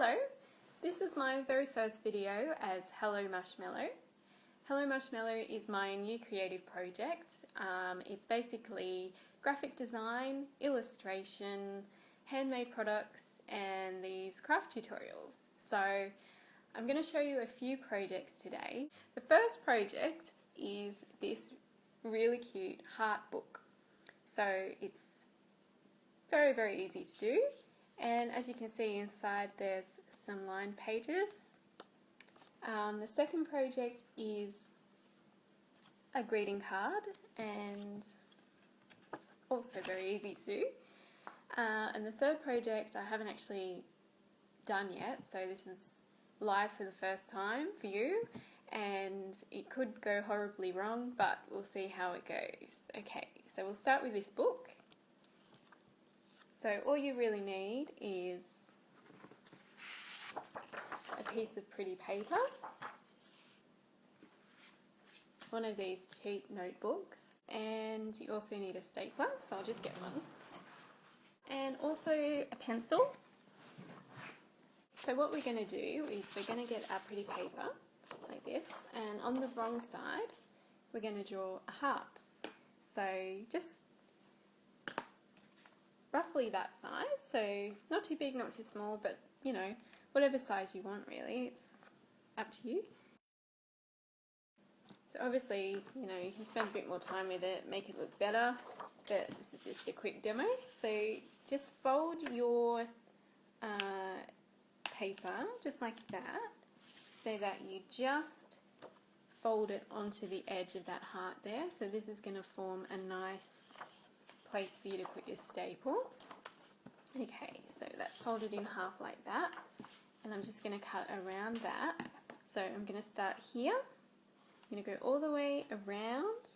Hello, this is my very first video as Hello Marshmellow. Hello Marshmellow is my new creative project. It's basically graphic design, illustration, handmade products and these craft tutorials. So I'm going to show you a few projects today. The first project is this really cute heart book. So it's very easy to do. And as you can see inside there's some lined pages. The second project is a greeting card and also very easy to do. And the third project I haven't actually done yet, so this is live for the first time for you and it could go horribly wrong, but we'll see how it goes. Okay, so we'll start with this book. So all you really need is a piece of pretty paper, one of these cheap notebooks, and you also need a stapler, so I'll just get one, and also a pencil. So what we're going to do is we're going to get our pretty paper like this, and on the wrong side we're going to draw a heart. So just roughly that size, so not too big, not too small, but you know, whatever size you want really, it's up to you. So obviously, you know, you can spend a bit more time with it, make it look better, but this is just a quick demo. So just fold your paper just like that, so that you just fold it onto the edge of that heart there. So this is going to form a nice place for you to put your staple. Okay, so that's folded in half like that, and I'm just going to cut around that. So I'm going to start here, I'm going to go all the way around,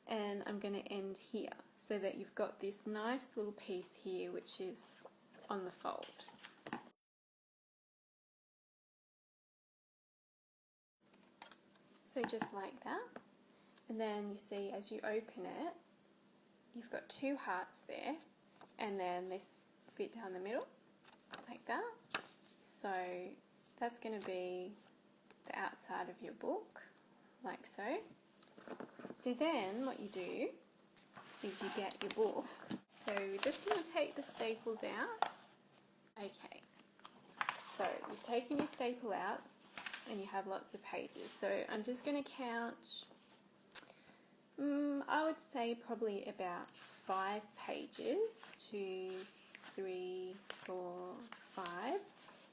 and I'm going to end here, so that you've got this nice little piece here which is on the fold. So just like that, and then you see as you open it, you've got two hearts there, and then this bit down the middle, like that. So that's going to be the outside of your book, like so. So then what you do is you get your book. So we're just going to take the staples out. Okay, so you've taken your staple out and you have lots of pages. So I'm just going to count, I would say probably about 5 pages, 2, 3, 4, 5.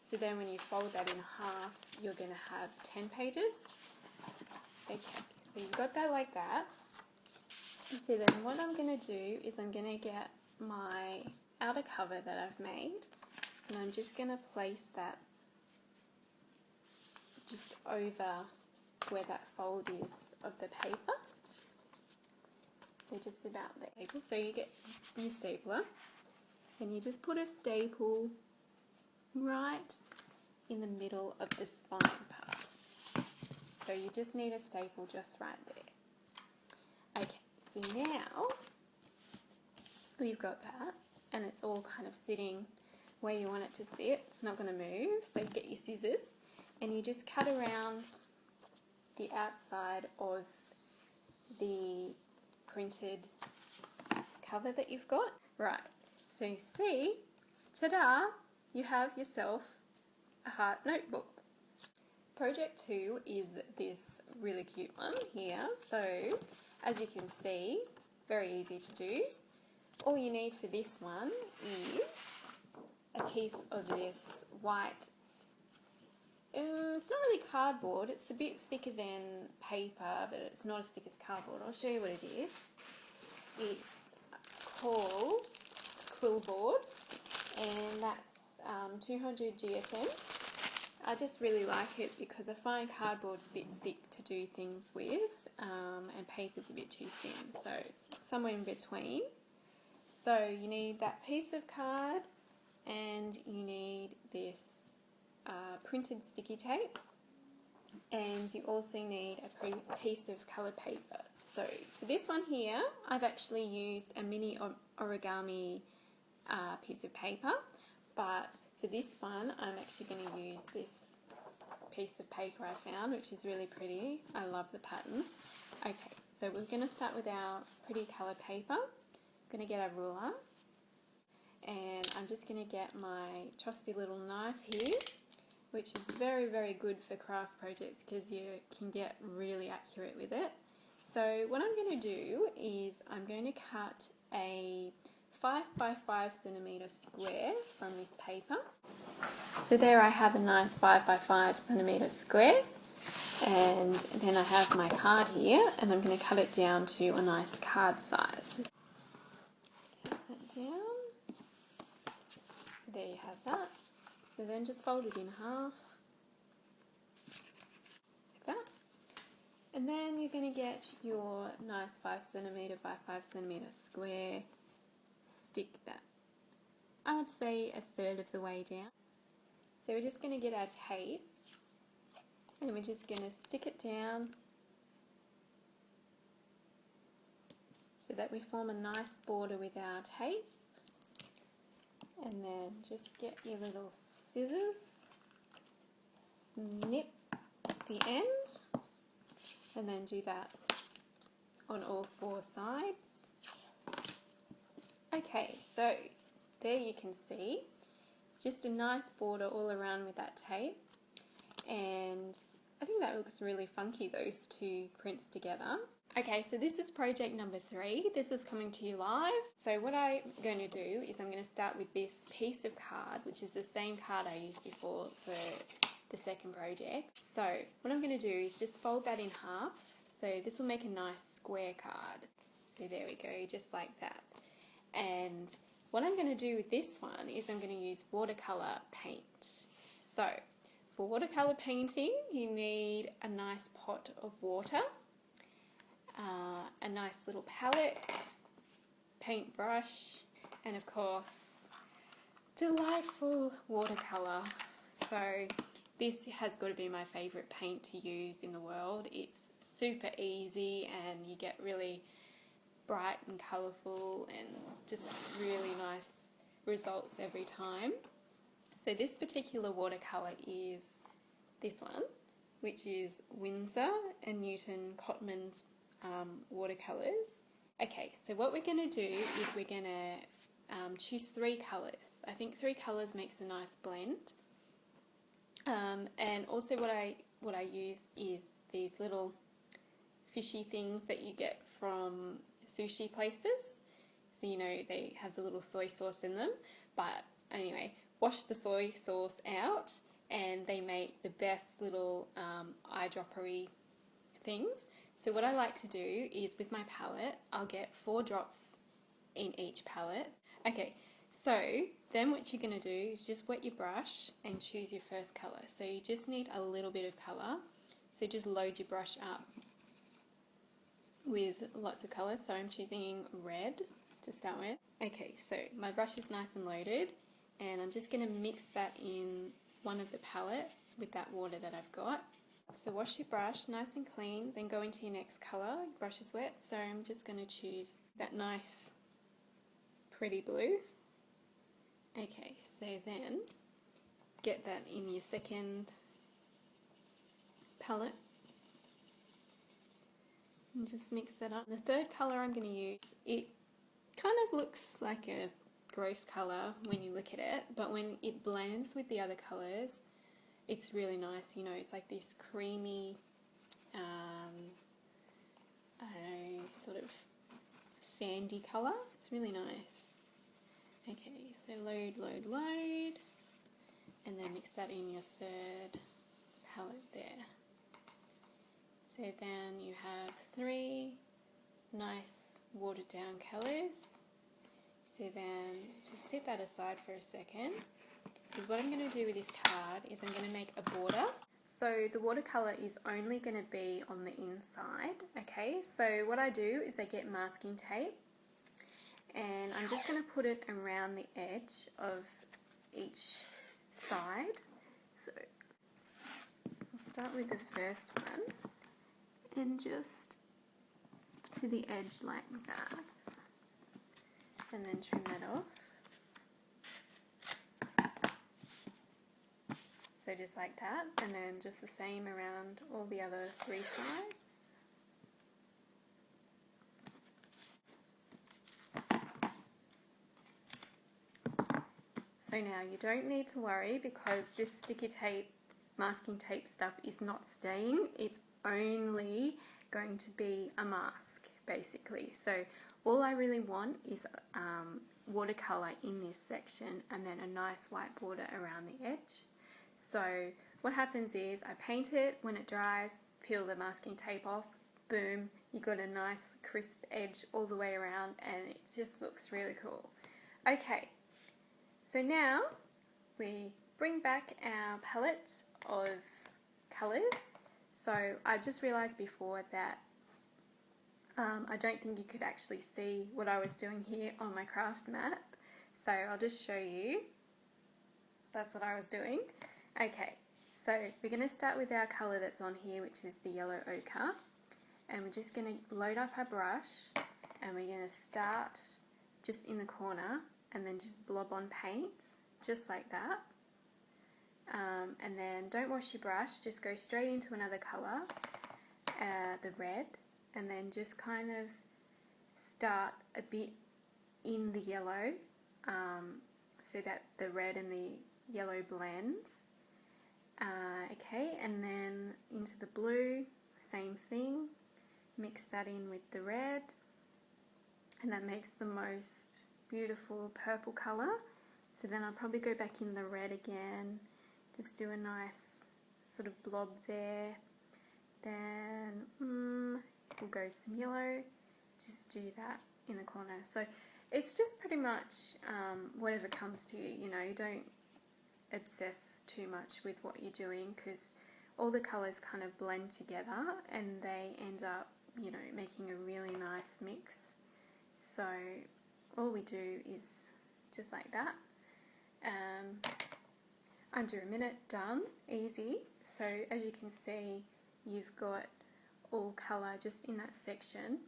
So then when you fold that in half, you're going to have 10 pages. Okay, so you've got that like that. So then what I'm going to do is I'm going to get my outer cover that I've made, and I'm just going to place that just over where that fold is of the paper. So just about there. So you get your stapler and you just put a staple right in the middle of the spine part. So you just need a staple just right there. Okay, so now we've got that and it's all kind of sitting where you want it to sit. It's not going to move, so you get your scissors and you just cut around the outside of the printed cover that you've got. Right, so you see, ta-da, you have yourself a heart notebook. Project 2 is this really cute one here. So as you can see, very easy to do. All you need for this one is a piece of this white, it's not really cardboard, it's a bit thicker than paper, but it's not as thick as cardboard. I'll show you what it is. It's called quill board, and that's 200 GSM. I just really like it because I find cardboard's a bit thick to do things with, and paper's a bit too thin, so it's somewhere in between. So you need that piece of card, and you need this printed sticky tape, and you also need a piece of coloured paper. So for this one here, I've actually used a mini origami piece of paper, but for this one, I'm actually going to use this piece of paper I found, which is really pretty. I love the pattern. Okay, so we're going to start with our pretty colour paper. I'm going to get a ruler, and I'm just going to get my trusty little knife here, which is very, very good for craft projects because you can get really accurate with it. So what I'm going to do is I'm going to cut a 5 by 5 centimetre square from this paper. So there I have a nice 5 by 5 centimetre square, and then I have my card here, and I'm going to cut it down to a nice card size. Cut that down. So there you have that. So then just fold it in half, like that. And then you're going to get your nice 5 centimetre by 5 centimetre square, stick that, I would say, a third of the way down. So we're just going to get our tape, and we're just going to stick it down so that we form a nice border with our tape. And then just get your little scissors, snip the end, and then do that on all 4 sides. Okay, so there you can see just a nice border all around with that tape, and I think that looks really funky, those two prints together. Okay, so this is project number 3. This is coming to you live. So what I'm going to do is I'm going to start with this piece of card, which is the same card I used before for the second project. So what I'm going to do is just fold that in half. So this will make a nice square card. So there we go, just like that. And what I'm going to do with this one is I'm going to use watercolour paint. So for watercolour painting, you need a nice pot of water, a nice little palette, paintbrush, and of course, delightful watercolour. So this has got to be my favourite paint to use in the world. It's super easy and you get really bright and colourful and just really nice results every time. So this particular watercolour is this one, which is Winsor and Newton Cotman's watercolours. Okay, so what we're going to do is we're going to choose 3 colours. I think 3 colours makes a nice blend. And also what I use is these little fishy things that you get from sushi places. So you know they have the little soy sauce in them, but anyway, wash the soy sauce out and they make the best little eyedroppery things. So what I like to do is with my palette, I'll get 4 drops in each palette. Okay, so then what you're going to do is just wet your brush and choose your first colour. So you just need a little bit of colour, so just load your brush up with lots of colours. So I'm choosing red to start with. Okay, so my brush is nice and loaded, and I'm just going to mix that in one of the palettes with that water that I've got. So wash your brush nice and clean, then go into your next colour. Your brush is wet, so I'm just going to choose that nice pretty blue. Okay, so then get that in your second palette and just mix that up. The third colour I'm going to use, it kind of looks like a gross colour when you look at it, but when it blends with the other colours, it's really nice. You know, it's like this creamy, I don't know, sort of sandy colour. It's really nice. Okay, so load, load, load, and then mix that in your third palette there. So then you have 3 nice watered down colours. So then just set that aside for a second, because what I'm going to do with this card is I'm going to make a border. So the watercolour is only going to be on the inside, okay? So what I do is I get masking tape, and I'm just going to put it around the edge of each side. So I'll start with the first one, and just to the edge like that, and then trim that off. So just like that, and then just the same around all the other 3 sides. So now you don't need to worry because this sticky tape, masking tape stuff is not staying. It's only going to be a mask basically. So all I really want is watercolour in this section and then a nice white border around the edge. So what happens is I paint it, when it dries, peel the masking tape off, boom, you got a nice crisp edge all the way around and it just looks really cool. Okay. So now we bring back our palette of colours. So I just realised before that I don't think you could actually see what I was doing here on my craft mat. So I'll just show you. That's what I was doing. Okay, so we're going to start with our colour that's on here, which is the yellow ochre. And we're just going to load up our brush and we're going to start just in the corner and then just blob on paint, just like that. And then don't wash your brush, just go straight into another colour, the red, and then just kind of start a bit in the yellow so that the red and the yellow blend. Okay, and then into the blue, same thing, mix that in with the red, and that makes the most beautiful purple colour. So then I'll probably go back in the red again, just do a nice sort of blob there. Then we'll go some yellow, just do that in the corner. So it's just pretty much whatever comes to you, you know, you don't obsess too much with what you're doing because all the colours kind of blend together and they end up, you know, making a really nice mix. So all we do is just like that. Under a minute, done, easy. So as you can see, you've got all colour just in that section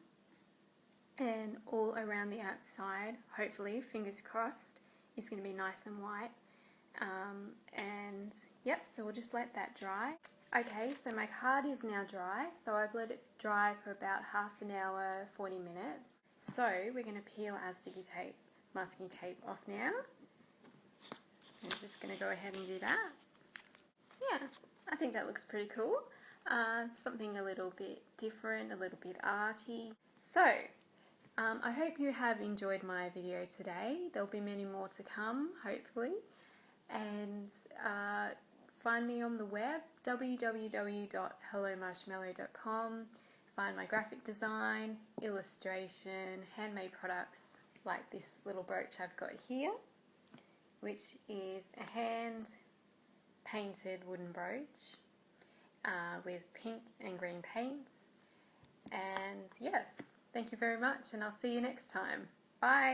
and all around the outside, hopefully, fingers crossed, is going to be nice and white. And yep, so we'll just let that dry. Okay, so my card is now dry, so I've let it dry for about half an hour, 40 minutes. So we're going to peel our sticky tape, masking tape off now. I'm just going to go ahead and do that. Yeah, I think that looks pretty cool. Something a little bit different, a little bit arty. So, I hope you have enjoyed my video today. There'll be many more to come, hopefully. And find me on the web, www.hellomarshmellow.com. Find my graphic design, illustration, handmade products like this little brooch I've got here, which is a hand-painted wooden brooch with pink and green paints. And yes, thank you very much, and I'll see you next time. Bye!